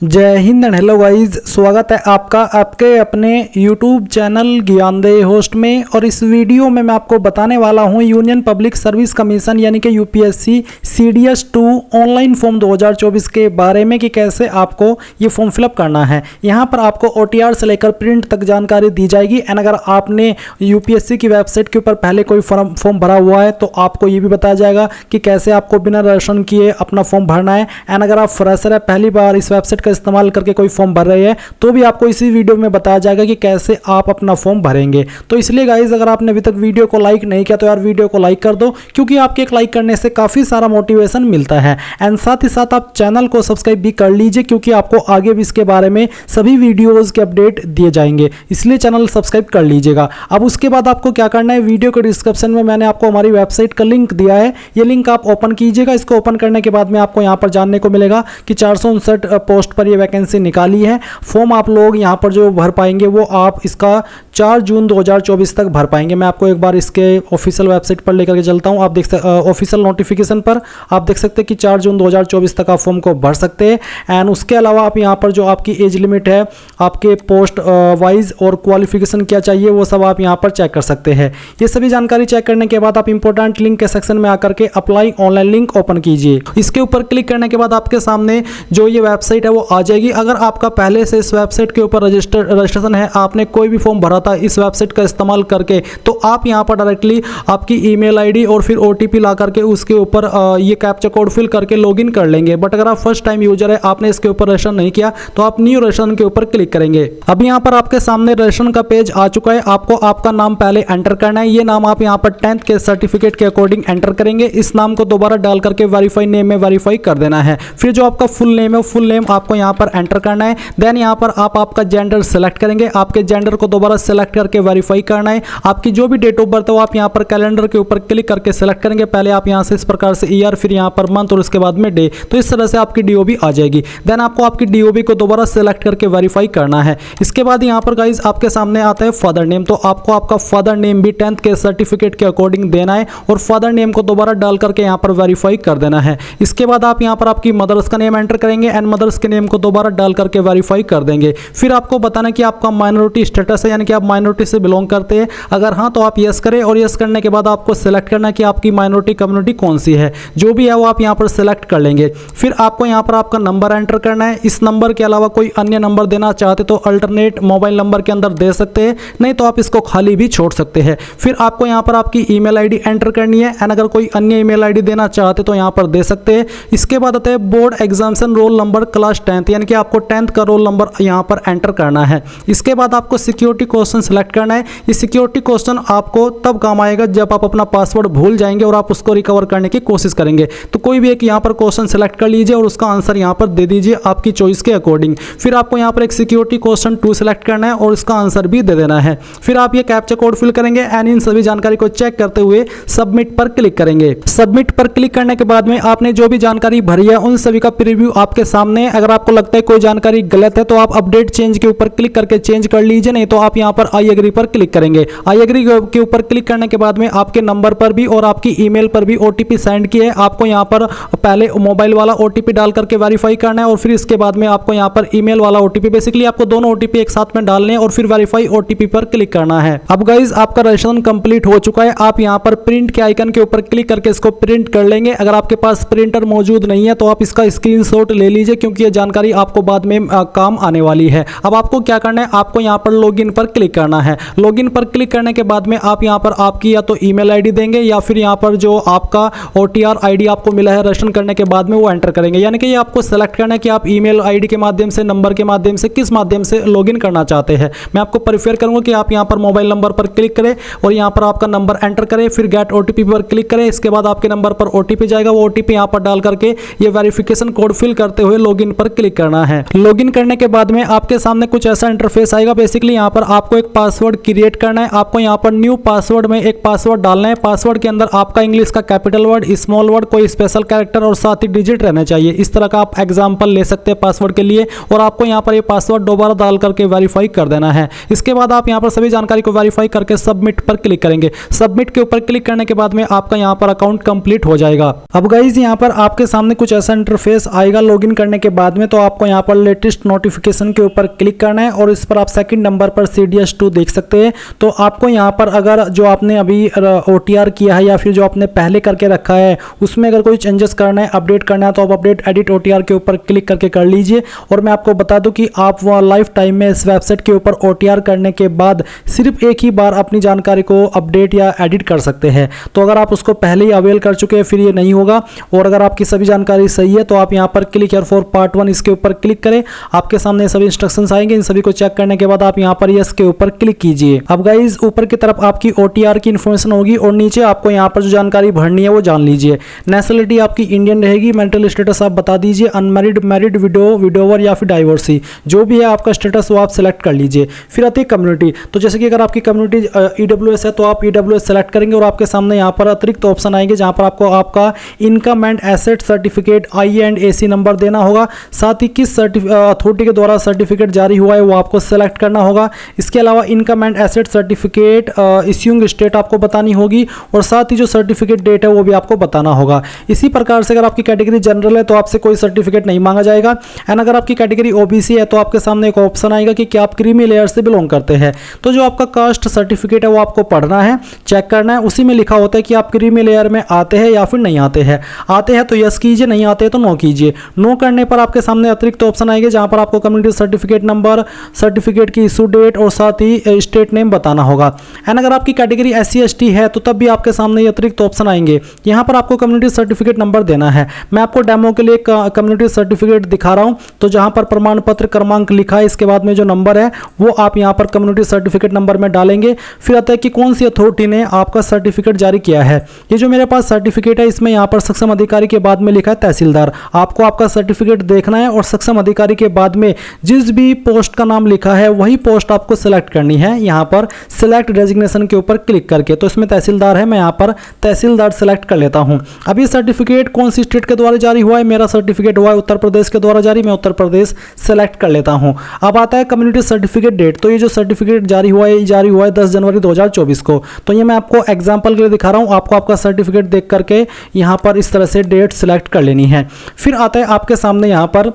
जय Hind and hello guys, स्वागत है आपका आपके अपने YouTube चैनल ज्ञानदेह होस्ट में। और इस वीडियो में मैं आपको बताने वाला हूं यूनियन पब्लिक सर्विस कमीशन यानी कि यूपीएससी CDS 2 ऑनलाइन फॉर्म 2024 के बारे में कि कैसे आपको ये फॉर्म फिलअप करना है। यहां पर आपको OTR से लेकर प्रिंट तक जानकारी दी जाएगी। एंड अगर आपने यूपीएससी की वेबसाइट के ऊपर पहले कोई फॉर्म भरा हुआ है तो आपको ये भी बताया जाएगा कि कैसे आपको बिना रजिस्ट्रेशन किए अपना फॉर्म भरना है। एंड अगर आप फ्रेशर है, पहली बार इस वेबसाइट का इस्तेमाल करके कोई फॉर्म भर रहे हैं तो भी आपको इसी वीडियो में बताया जाएगा कि कैसे आप अपना फॉर्म भरेंगे। तो इसलिए गाइज, अगर आपने अभी तक वीडियो को लाइक नहीं किया तो यार वीडियो को लाइक कर दो, क्योंकि आपके एक लाइक करने से काफ़ी सारा मोटिवेशन मिलता है। एंड साथ ही साथ आप चैनल को सब्सक्राइब भी कर लीजिए, क्योंकि आपको आगे भी इसके बारे में सभी वीडियोज़ के अपडेट दिए जाएंगे, इसलिए चैनल सब्सक्राइब कर लीजिएगा। अब उसके बाद आपको क्या करना है, वीडियो के डिस्क्रिप्शन में मैंने आपको हमारी वेबसाइट का लिंक दिया है, ये लिंक आप ओपन कीजिएगा। इसको ओपन करने के बाद में आपको यहाँ पर जानने को मिलेगा कि 459 पोस्ट पर ये वैकेंसी निकाली है। फॉर्म आप लोग यहाँ पर जो भर पाएंगे वो आप इसका 4 जून 2024 तक भर पाएंगे। मैं आपको एक बार इसके ऑफिशियल वेबसाइट पर लेकर के चलता हूँ। आप देख सकते ऑफिशियल नोटिफिकेशन पर आप देख सकते हैं कि 4 जून 2024 तक आप फॉर्म को भर सकते हैं। एंड उसके अलावा आप यहाँ पर जो आपकी एज लिमिट है, आपके पोस्ट वाइज और क्वालिफिकेशन क्या चाहिए वो सब आप यहाँ पर चेक कर सकते हैं। ये सभी जानकारी चेक करने के बाद आप इंपॉर्टेंट लिंक के सेक्शन में आकर के अप्लाई ऑनलाइन लिंक ओपन कीजिए। इसके ऊपर क्लिक करने के बाद आपके सामने जो ये वेबसाइट है वो आ जाएगी। अगर आपका पहले से इस वेबसाइट के ऊपर रजिस्ट्रेशन है, आपने कोई भी फॉर्म भरा था इस वेबसाइट का इस्तेमाल करके, तो आप यहाँ पर डायरेक्टली आपकी ईमेल आईडी और फिर OTP ला करके उसके ऊपर ये कैप्चा कोड फिल करके लॉगिन कर लेंगे। बट अगर आप फर्स्ट टाइम यूजर है, आपने इसके ऊपर रजिस्ट्रेशन नहीं किया, तो आप न्यू रजिस्ट्रेशन के ऊपर क्लिक करेंगे। अब यहाँ पर आपके सामने रजिस्ट्रेशन का पेज आ चुका है। आपको आपका नाम पहले एंटर करना है। ये नाम आप यहाँ पर 10th के सर्टिफिकेट के अकॉर्डिंग एंटर करेंगे। इस नाम को दोबारा डाल करके वेरीफाई नेम में वेरीफाई कर देना है। फिर जो आपका फुल नेम है, फुल नेम आपको यहाँ पर एंटर करना है। देन यहाँ पर आप आपका जेंडर सेलेक्ट करेंगे। आपके जेंडर को दोबारा सेलेक्ट करके वेरीफाई करना है। आपकी जो भी डेट ऑफ बर्थ है वो आप यहाँ पर कैलेंडर के ऊपर क्लिक करके सेलेक्ट करेंगे। पहले आप यहाँ से इस प्रकार से ईयर, फिर यहाँ पर मंथ और उसके बाद में डे। तो इस तरह से आपकी DOB आ जाएगी। देन आपको आपकी DOB को दोबारा सेलेक्ट करके वेरीफाई करना है। इसके बाद यहाँ पर गाइज आपके सामने आता है फादर नेम। तो आपको आपका फादर नेम भी 10th के सर्टिफिकेट के अकॉर्डिंग देना है और फादर नेम को दोबारा डाल करके यहाँ पर वेरीफाई कर देना है। इसके बाद आप यहाँ पर आपकी मदर्स का नेम एंटर करेंगे एंड मदर्स के नेम को दोबारा डाल करके वेरीफाई कर देंगे। फिर आपको बताना कि आपका माइनॉरिटी स्टेटस है, यानी कि आप माइनॉरिटी से बिलोंग करते हैं। अगर हाँ तो आप यस करें, और यस करने के बाद आपको सेलेक्ट करना कि आपकी माइनॉरिटी कम्युनिटी कौन सी है। जो भी है वो आप यहाँ पर सेलेक्ट कर लेंगे। फिर आपको यहाँ पर आपका नंबर एंटर करना है। इस नंबर के अलावा कोई अन्य नंबर देना चाहते तो अल्टरनेट मोबाइल नंबर के अंदर दे सकते हैं, नहीं तो आप इसको खाली भी छोड़ सकते हैं। फिर आपको यहाँ पर आपकी ईमेल आईडी एंटर करनी है एंड अगर कोई अन्य ईमेल आईडी देना चाहते तो यहाँ पर दे सकते हैं। इसके बाद आता है board examination roll number class 10th, यानी कि आपको 10th का रोल नंबर यहाँ पर एंटर करना है। इसके बाद आपको सिक्योरिटी क्वेश्चन सेलेक्ट करना है। ये सिक्योरिटी क्वेश्चन आपको तब काम आएगा जब आप अपना पासवर्ड भूल जाएंगे और आप उसको रिकवर करने की कोशिश करेंगे। तो कोई भी एक यहाँ पर क्वेश्चन सेलेक्ट कर लीजिए और उसका आंसर यहाँ पर दे दीजिए आपकी चॉइस के अकॉर्डिंग। फिर आपको यहाँ पर एक सिक्योरिटी क्वेश्चन 2 सेलेक्ट करना है और इसका आंसर भी दे देना है। फिर आप ये कैप्चा कोड फिल करेंगे एंड इन सभी जानकारी को चेक करते हुए सबमिट पर क्लिक करेंगे। सबमिट पर क्लिक करने के बाद में आपने जो भी जानकारी भरी है उन सभी का प्रीव्यू आपके सामने। अगर आपको लगता है कोई जानकारी गलत है तो आप अपडेट चेंज के ऊपर क्लिक करके चेंज कर लीजिए, नहीं तो आप यहाँ पर आई एग्री पर क्लिक करेंगे। आई एग्री के ऊपर क्लिक करने के बाद में आपके नंबर पर भी और आपकी ईमेल पर भी OTP सेंड किया है। आपको यहाँ पर पहले मोबाइल वाला OTP डाल करके वेरीफाई करना है और फिर इसके बाद में आपको यहाँ पर ईमेल वाला OTP, बेसिकली आपको दोनों OTP एक साथ में डालने हैं और फिर वेरीफाई OTP पर क्लिक करना है। अब गाइज आपका रजिस्ट्रेशन कंप्लीट हो चुका है। आप यहाँ पर प्रिंट के आइकन के ऊपर क्लिक करके इसको प्रिंट कर लेंगे। अगर आपके पास प्रिंटर मौजूद नहीं है तो आप इसका स्क्रीनशॉट ले लीजिए, क्योंकि ये जानकारी आपको बाद में काम आने वाली है। अब आपको क्या करना है, आपको यहाँ पर लॉगिन पर क्लिक करना है। लॉगिन पर क्लिक करने के बाद में आप यहाँ पर आपकी या तो ईमेल आईडी देंगे या फिर यहाँ पर जो आपका OTR ID आपको मिला है रजिस्ट्रेशन करने के बाद में वो एंटर करेंगे। यानी कि ये आपको सेलेक्ट करना है कि आप ईमेल आईडी के माध्यम से, नंबर के माध्यम से, किस माध्यम से लॉगिन करना चाहते हैं। मैं आपको प्रेफर करूंगा कि आप यहाँ पर मोबाइल नंबर पर क्लिक करें और यहाँ पर आपका नंबर एंटर करें, फिर गेट OTP पर क्लिक करें। इसके बाद आपके नंबर पर OTP जाएगा, वो OTP यहाँ पर डाल करके ये वेरिफिकेशन कोड फिल करते हुए लॉगिन पर क्लिक करना है। लॉगिन करने के बाद में आपके सामने कुछ ऐसा इंटरफेस आएगा। बेसिकली यहाँ पर आपको आपको एक पासवर्ड क्रिएट करना है। आपको यहाँ पर न्यू पासवर्ड में एक पासवर्ड डालना है। पासवर्ड के अंदर आपका इंग्लिश का कैपिटल वर्ड, स्मॉल वर्ड, कोई स्पेशल कैरेक्टर और साथ ही डिजिट रहना चाहिए। इस तरह का आप एग्जाम्पल ले सकते हैं पासवर्ड के लिए। और आपको यहाँ पर ये पासवर्ड दोबारा डाल करके वेरीफाई कर देना है। इसके बाद आप यहाँ पर सभी जानकारी को वेरीफाई करके सबमिट पर क्लिक करेंगे। सबमिट के ऊपर क्लिक करने के बाद में आपका यहाँ पर अकाउंट कंप्लीट हो जाएगा। अब गाइज यहाँ पर आपके सामने कुछ ऐसा इंटरफेस आएगा लॉगिन करने के बाद में। तो आपको यहाँ पर लेटेस्ट नोटिफिकेशन के ऊपर क्लिक करना है और इस पर आप सेकंड नंबर पर CDS2 देख सकते हैं। तो आपको यहाँ पर अगर जो आपने अभी OTR किया है या फिर जो आपने पहले करके रखा है उसमें अगर कोई चेंजेस करना है, अपडेट करना है, तो आप अपडेट एडिट OTR के ऊपर क्लिक करके कर लीजिए। और मैं आपको बता दूं कि आप वह लाइफ टाइम में इस वेबसाइट के ऊपर OTR करने के बाद सिर्फ एक ही बार अपनी जानकारी को अपडेट या एडिट कर सकते हैं। तो अगर आप उसको पहले ही अवेल कर चुके हैं फिर ये नहीं होगा। और अगर आपकी सभी जानकारी सही है तो आप यहाँ पर क्लिक हियर फॉर पार्ट 1 इसके ऊपर क्लिक करें। आपके सामने सभी इंस्ट्रक्शंस आएंगे। इन सभी को चेक करने के बाद आप यहाँ पर यस के ऊपर क्लिक कीजिए। अब गाइज ऊपर की तरफ आपकी OTR की इन्फॉर्मेशन होगी और नीचे आपको यहाँ पर जो जानकारी भरनी है वो जान लीजिए। नेशनलिटी आपकी इंडियन रहेगी। मेंटल स्टेटस आप बता दीजिए, अनमैरिड, मैरिड, विडोवर या फिर डाइवोर्सी, जो भी है आपका स्टेटस वो आप सेलेक्ट कर लीजिए। फिर आती है कम्युनिटी। तो जैसे कि अगर आपकी कम्युनिटी EWS है तो आप EWS सेलेक्ट करेंगे और आपके सामने यहाँ पर अतिरिक्त ऑप्शन आएंगे जहाँ पर आपको आपका income and asset certificate IE&AC number देना होगा। साथ ही किस अथॉरिटी के द्वारा सर्टिफिकेट जारी हुआ है वो आपको सेलेक्ट करना होगा। इसके अलावा income and asset certificate issuing state आपको बतानी होगी और साथ ही जो सर्टिफिकेट डेट है वो भी आपको बताना होगा। इसी प्रकार से अगर आपकी कैटेगरी जनरल है तो आपसे कोई सर्टिफिकेट नहीं मांगा जाएगा। एंड अगर आपकी कैटेगरी OBC है तो आपके सामने एक ऑप्शन आएगा कि क्या आप क्रीमी लेयर से बिलोंग करते हैं। तो जो आपका कास्ट सर्टिफिकेट है वो आपको पढ़ना है, चेक करना है। उसी में लिखा होता है कि आप क्रीमी लेयर में आते हैं या फिर नहीं आते हैं। आते हैं तो यस कीजिए, नहीं आते हैं तो नो कीजिए। नो करने पर आपके सामने अतिरिक्त ऑप्शन आएंगे जहां पर आपको कम्युनिटी सर्टिफिकेट नंबर, सर्टिफिकेट की इशू डेट और साथ ही स्टेट नेम बताना होगा। एंड अगर आपकी कैटेगरी SC/ST है तो तब भी आपके सामने ये अतिरिक्त ऑप्शन आएंगे। यहाँ पर आपको कम्युनिटी सर्टिफिकेट नंबर देना है। मैं आपको डेमो के लिए कम्युनिटी सर्टिफिकेट दिखा रहा हूँ। तो जहाँ पर प्रमाण पत्र क्रमांक लिखा है इसके बाद में जो नंबर है वो आप यहाँ पर कम्युनिटी सर्टिफिकेट नंबर में डालेंगे। फिर आता है कि कौन सी अथॉरिटी ने आपका सर्टिफिकेट जारी किया है। ये जो मेरे पास सर्टिफिकेट है इसमें यहाँ पर सक्षम अधिकारी के बाद में लिखा है तहसीलदार। आपको आपका सर्टिफिकेट देखना है और सक्षम अधिकारी के बाद में जिस भी पोस्ट का नाम लिखा है वही पोस्ट आपको सिलेक्ट करनी है। यहाँ पर सिलेक्ट डेजिग्नेशन के ऊपर क्लिक करके, तो इसमें तहसीलदार है, मैं यहाँ पर तहसीलदार सिलेक्ट कर लेता हूँ। अब ये सर्टिफिकेट कौन सी स्टेट के द्वारा जारी हुआ है, मेरा सर्टिफिकेट हुआ है उत्तर प्रदेश के द्वारा जारी, मैं उत्तर प्रदेश सेलेक्ट कर लेता हूँ। अब आता है कम्युनिटी सर्टिफिकेट डेट। तो ये जो सर्टिफिकेट जारी हुआ है 10 जनवरी 2024 को। तो ये मैं आपको एग्जाम्पल के लिए दिखा रहा हूँ। आपको आपका सर्टिफिकेट देख करके यहाँ पर इस तरह से डेट सिलेक्ट कर लेनी है। फिर आता है आपके सामने यहाँ पर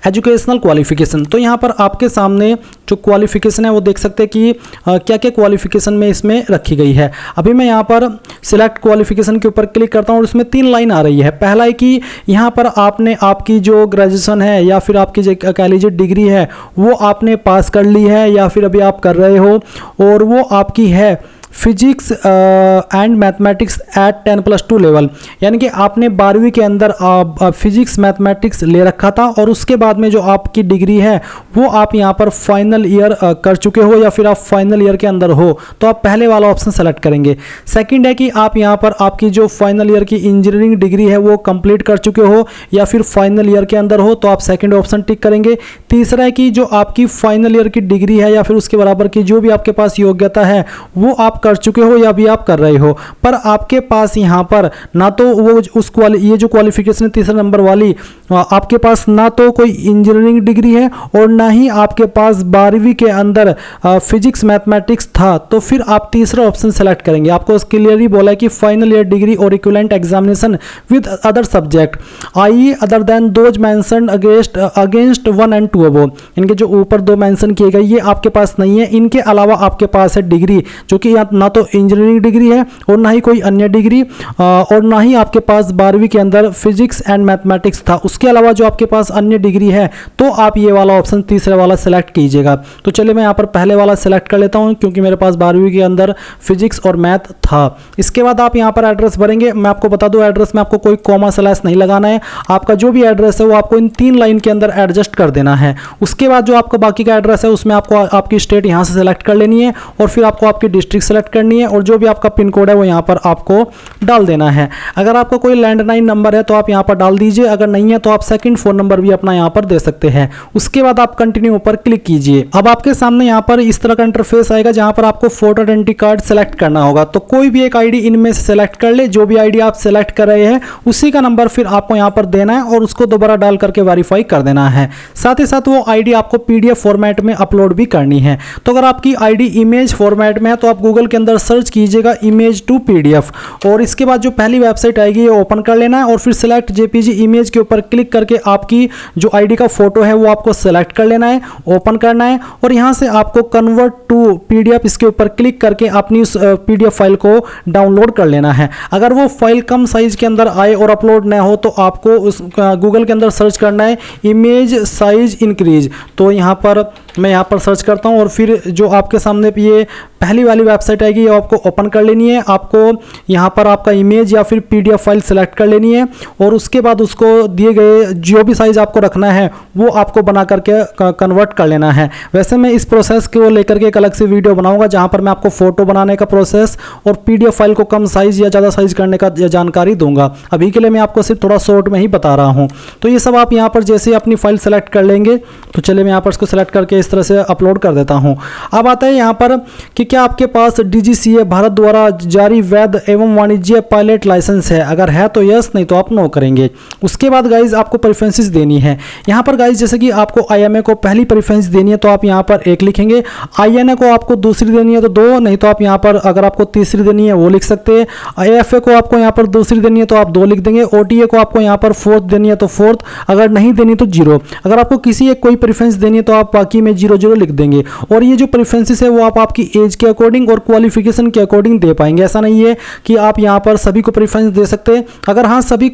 एजुकेशनल क्वालिफिकेशन। तो यहाँ पर आपके सामने जो क्वालिफिकेशन है वो देख सकते हैं कि क्या क्या क्वालिफिकेशन में इसमें रखी गई है। अभी मैं यहाँ पर सिलेक्ट क्वालिफिकेशन के ऊपर क्लिक करता हूँ और इसमें 3 लाइन आ रही है। पहला है कि यहाँ पर आपने आपकी जो ग्रेजुएशन है या फिर आपकी जो कह लीजिए डिग्री है वो आपने पास कर ली है या फिर अभी आप कर रहे हो और वो आपकी है physics and mathematics eight 10+2 level, यानी कि आपने 12वीं के अंदर फिजिक्स मैथमेटिक्स ले रखा था और उसके बाद में जो आपकी डिग्री है वो आप यहाँ पर फाइनल ईयर कर चुके हो या फिर आप फाइनल ईयर के अंदर हो तो आप पहले वाला ऑप्शन सेलेक्ट करेंगे। सेकंड है कि आप यहाँ पर आपकी जो फाइनल ईयर की इंजीनियरिंग डिग्री है वो कंप्लीट कर चुके हो या फिर फाइनल ईयर के अंदर हो तो आप सेकंड ऑप्शन टिक करेंगे। तीसरा है कि जो आपकी फाइनल ईयर की डिग्री है या फिर उसके बराबर की जो भी आपके पास योग्यता है वो आप कर चुके हो या भी आप कर रहे हो, पर आपके पास यहाँ पर ना तो वो ये जो क्वालिफिकेशन है तीसरे नंबर वाली, आपके पास ना तो कोई इंजीनियरिंग डिग्री है और ना ही आपके पास 12वीं के अंदर फिजिक्स मैथमेटिक्स था, तो फिर आप तीसरा ऑप्शन सेलेक्ट करेंगे। आपको क्लियरली बोला है कि फाइनल ईयर डिग्री और equivalent examination with other subject I other than those mentioned against 1 and 2 above. इनके जो ऊपर 2 मेंशन किए गए ये आपके पास नहीं है। इनके अलावा आपके पास है डिग्री जो कि ना तो इंजीनियरिंग डिग्री है और ना ही कोई अन्य डिग्री और ना ही आपके पास 12वीं के अंदर फिजिक्स एंड मैथमेटिक्स था। उसके अलावा जो आपके पास अन्य डिग्री है तो आप ये वाला ऑप्शन तीसरे वाला सेलेक्ट कीजिएगा। तो चलिए मैं यहाँ पर पहले वाला सेलेक्ट कर लेता हूँ क्योंकि मेरे पास 12वीं के अंदर फिजिक्स और मैथ था। इसके बाद आप यहाँ पर एड्रेस भरेंगे। मैं आपको बता दूँ एड्रेस में आपको कोई कॉमा स्लैश नहीं लगाना है। आपका जो भी एड्रेस है वो आपको इन 3 लाइन के अंदर एडजस्ट कर देना है। उसके बाद जो आपका बाकी का एड्रेस है उसमें आपको आपकी स्टेट यहाँ से सेलेक्ट कर लेनी है और फिर आपको आपकी डिस्ट्रिक्ट सेलेक्ट करनी है और जो भी आपका पिन कोड है वो यहाँ पर आपको डाल देना है। अगर आपका कोई लैंडलाइन नंबर है तो आप यहाँ पर डाल दीजिए, अगर नहीं है तो आप सेकंड फ़ोन नंबर भी अपना यहाँ पर दे सकते हैं। उसके बाद आप कंटिन्यू पर क्लिक कीजिए। अब आपके सामने यहाँ पर इस तरह का इंटरफेस आएगा जहाँ पर आपको फोटो आइडेंटिटी कार्ड सेलेक्ट करना होगा। तो कोई भी एक आईडी इनमें से सेलेक्ट कर ले, जो भी आईडी आप सेलेक्ट कर रहे हैं उसी का नंबर फिर आपको यहाँ पर देना है और उसको दोबारा डाल करके वेरीफाई कर देना है। साथ ही साथ वो आईडी आपको पीडीएफ फॉर्मेट में अपलोड भी करनी है। तो अगर आपकी आईडी इमेज फॉर्मेट में है तो आप गूगल के अंदर सर्च कीजिएगा इमेज टू पीडीएफ और इसके बाद जो पहली वेबसाइट आएगी ये ओपन कर लेना है और फिर सिलेक्ट जेपीजी इमेज के ऊपर क्लिक करके आपकी जो आईडी का फोटो है वो आपको सेलेक्ट कर लेना है, ओपन करना है और यहाँ से आपको कन्वर्ट टू पीडीएफ इसके ऊपर क्लिक करके अपनी उस पीडीएफ फाइल को डाउनलोड कर लेना है। अगर वो फाइल कम साइज के अंदर आए और अपलोड ना हो तो आपको उस गूगल के अंदर सर्च करना है इमेज साइज इंक्रीज। तो यहाँ पर मैं यहाँ पर सर्च करता हूँ और फिर जो आपके सामने ये पहली वाली वेबसाइट आएगी ये आपको ओपन कर लेनी है। आपको यहाँ पर आपका इमेज या फिर पीडीएफ फाइल सेलेक्ट कर लेनी है और उसके बाद उसको दिए गए जो भी साइज़ आपको रखना है वो आपको बना करके कन्वर्ट कर लेना है। वैसे मैं इस प्रोसेस को लेकर के एक अलग से वीडियो बनाऊंगा जहाँ पर मैं आपको फ़ोटो बनाने का प्रोसेस और पीडीएफ फाइल को कम साइज़ या ज़्यादा साइज़ करने का जानकारी दूंगा। अभी के लिए मैं आपको सिर्फ थोड़ा शॉर्ट में ही बता रहा हूँ। तो ये सब आप यहाँ पर जैसे अपनी फाइल सेलेक्ट कर लेंगे तो चलिए मैं यहाँ पर इसको सेलेक्ट करके इस तरह से अपलोड कर देता हूँ। अब आता है यहाँ पर कि क्या आपके पास डीजीसीए भारत द्वारा जारी वैध एवं वाणिज्य पायलट लाइसेंस है। अगर है तो यस, नहीं तो आप नो करेंगे। उसके बाद गाइज आपको प्रेफरेंसेस देनी है। यहाँ पर गाइज जैसे कि आपको आईएमए को पहली प्रेफरेंस देनी है तो आप यहाँ पर 1 लिखेंगे, आईएनए को आपको दूसरी देनी है तो 2, नहीं तो आप यहाँ पर अगर आपको तीसरी देनी है वो लिख सकते हैं। आईएफए को आपको यहाँ पर दूसरी देनी है तो आप 2 लिख देंगे। ओटीए को आपको यहाँ पर 4th देनी है तो 4th, अगर नहीं देनी तो 0। अगर आपको किसी एक कोई प्रेफरेंस देनी है तो आप बाकी में 0 लिख देंगे। और ये जो प्रेफरेंसेस है वो आप आपकी एज के अकॉर्डिंग और क्वालिफिकेशन के अकॉर्डिंग दे पाएंगे। ऐसा नहीं है कि आप यहाँ पर सभी को प्रेफरेंस दे सकते हैं। अगर हाँ सभी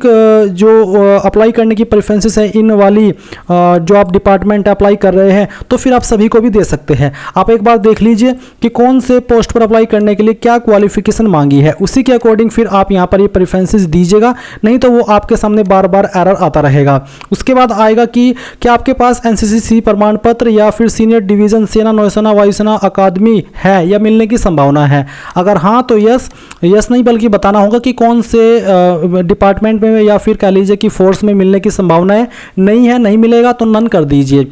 जो अप्लाई करने की प्रेफरेंसेस है इन वाली जो आप डिपार्टमेंट अप्लाई कर रहे हैं तो फिर आप सभी को भी दे सकते हैं। आप एक बार देख लीजिए कि कौन से पोस्ट पर अप्लाई करने के लिए क्या क्वालिफिकेशन मांगी है, उसी के अकॉर्डिंग फिर आप यहाँ पर ये प्रेफरेंसेस दीजिएगा, नहीं तो वो आपके सामने बार बार एरर आता रहेगा। उसके बाद आएगा कि क्या आपके पास एनसीसी प्रमाण पत्र या फिर सीनियर डिवीजन सेना, नौसेना, वायुसेना अकादमी है या मिलने की संभावना है। अगर हाँ तो यस नहीं बल्कि बताना होगा कि कौन से डिपार्टमेंट में या फिर कह लीजिए कि फोर्स में मिलने की संभावना है। नहीं है, नहीं मिलेगा तो नन कर दीजिए।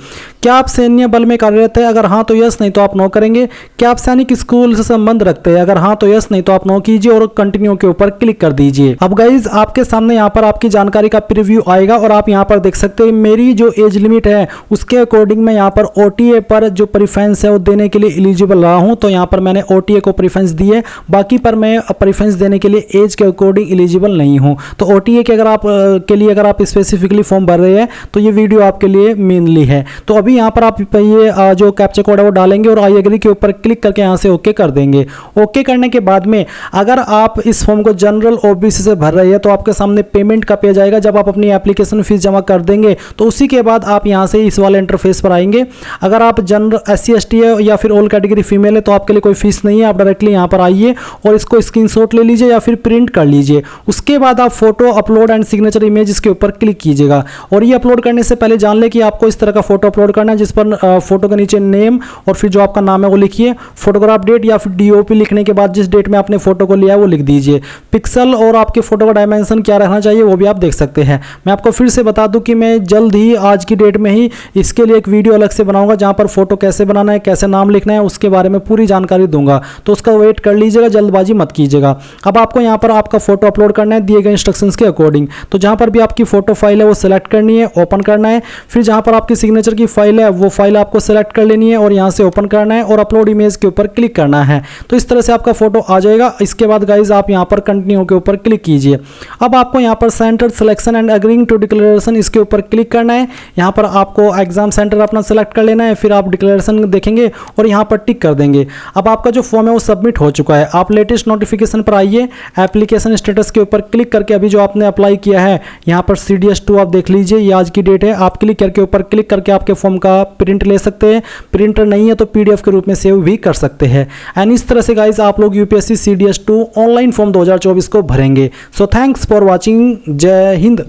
क्या आप सैन्य बल में कार्यरत है? अगर हाँ तो यस, नहीं तो आप नो करेंगे। क्या आप सैनिक स्कूल से संबंध रखते हैं? अगर हाँ तो यस, नहीं तो आप नो कीजिए और कंटिन्यू के ऊपर क्लिक कर दीजिए। अब गाइज आपके सामने यहाँ पर आपकी जानकारी का प्रीव्यू आएगा और आप यहाँ पर देख सकते हैं मेरी जो एज लिमिट है उसके अकॉर्डिंग मैं यहाँ पर ओटीए पर जो प्रेफरेंस है वो देने के लिए एलिजिबल रहा हूँ। तो यहाँ पर मैंने ओटीए को प्रेफरेंस दी है, बाकी पर मैं प्रेफरेंस देने के लिए एज के अकॉर्डिंग एलिजिबल नहीं हूँ। तो ओटीए के अगर आप स्पेसिफिकली फॉर्म भर रहे हैं तो ये वीडियो आपके लिए मेनली है। तो अभी यहाँ पर आप ये जो कैप्चा कोड है वो डालेंगे और आई एग्री के ऊपर क्लिक करके यहाँ से ओके कर देंगे। ओके करने के बाद में अगर आप इस फॉर्म को जनरल ओबीसी से भर रहे हैं तो आपके सामने पेमेंट का पेज आएगा। जब आप अपनी एप्लीकेशन फीस जमा कर देंगे तो उसी के बाद आप यहाँ से इस वाले इंटरफेस पर आएंगे। अगर आप जनरल SC ST है या फिर ऑल कैटेगरी फीमेल है तो आपके लिए कोई फीस नहीं है। आप डायरेक्टली यहाँ पर आइए और इसको स्क्रीनशॉट ले लीजिए या फिर प्रिंट कर लीजिए। उसके बाद आप photo upload and signature image इसके ऊपर क्लिक कीजिएगा। और ये अपलोड करने से पहले जान ले कि आपको इस तरह का फोटो अपलोड करना है जिस पर फोटो के नीचे नेम और फिर जो आपका नाम है वो लिखिए। फोटोग्राफ डेट या फिर DOP लिखने के बाद जिस डेट में आपने फोटो को लिया है वो लिख दीजिए। पिक्सल और आपके फोटो का डायमेंशन क्या रहना चाहिए वो भी आप देख सकते हैं। मैं आपको फिर से बता दूं कि मैं जल्द ही आज की डेट में ही इसके लिए एक वीडियो अलग से बनाऊंगा जहां पर फोटो कैसे बनाना है, कैसे नाम लिखना है, उसके बारे में पूरी जानकारी दूंगा। तो उसका वेट कर लीजिएगा, जल्दबाजी मत कीजिएगा। अब आपको यहाँ पर आपका फोटो अपलोड करना है दिए गए इंस्ट्रक्शंस के अकॉर्डिंग। तो जहाँ पर भी आपकी फोटो फाइल है वो सिलेक्ट करनी है, ओपन करना है। फिर जहाँ पर आपकी सिग्नेचर की फाइल है वो फाइल आपको सेलेक्ट कर लेनी है और यहाँ से ओपन करना है और अपलोड इमेज के ऊपर क्लिक करना है। तो इस तरह से आपका फोटो आ जाएगा। इसके बाद गाइज आप यहाँ पर कंटिन्यू के ऊपर क्लिक कीजिए। अब आपको यहाँ पर centre selection and agreeing to declaration इसके ऊपर क्लिक करना है। यहाँ पर आपको एग्जाम सेंटर अपना सेलेक्ट कर लेना है, फिर आप डिक्लेरेशन देखेंगे और यहाँ पर टिक कर देंगे। अब आपका जो फॉर्म है वो सबमिट हो चुका है। आप लेटेस्ट नोटिफिकेशन पर आइए, एप्लीकेशन स्टेटस के ऊपर क्लिक करके अभी जो आपने अप्लाई किया है यहाँ पर CDS2 आप देख लीजिए, ये आज की डेट है। आप क्लिक करके ऊपर क्लिक करके आपके फॉर्म का प्रिंट ले सकते हैं। प्रिंटर नहीं है तो PDF के रूप में सेव भी कर सकते हैं। एंड इस तरह से गाइज आप लोग UPSC CDS2 ऑनलाइन फॉर्म 2024 को भरेंगे। So thanks for watching. जय हिंद।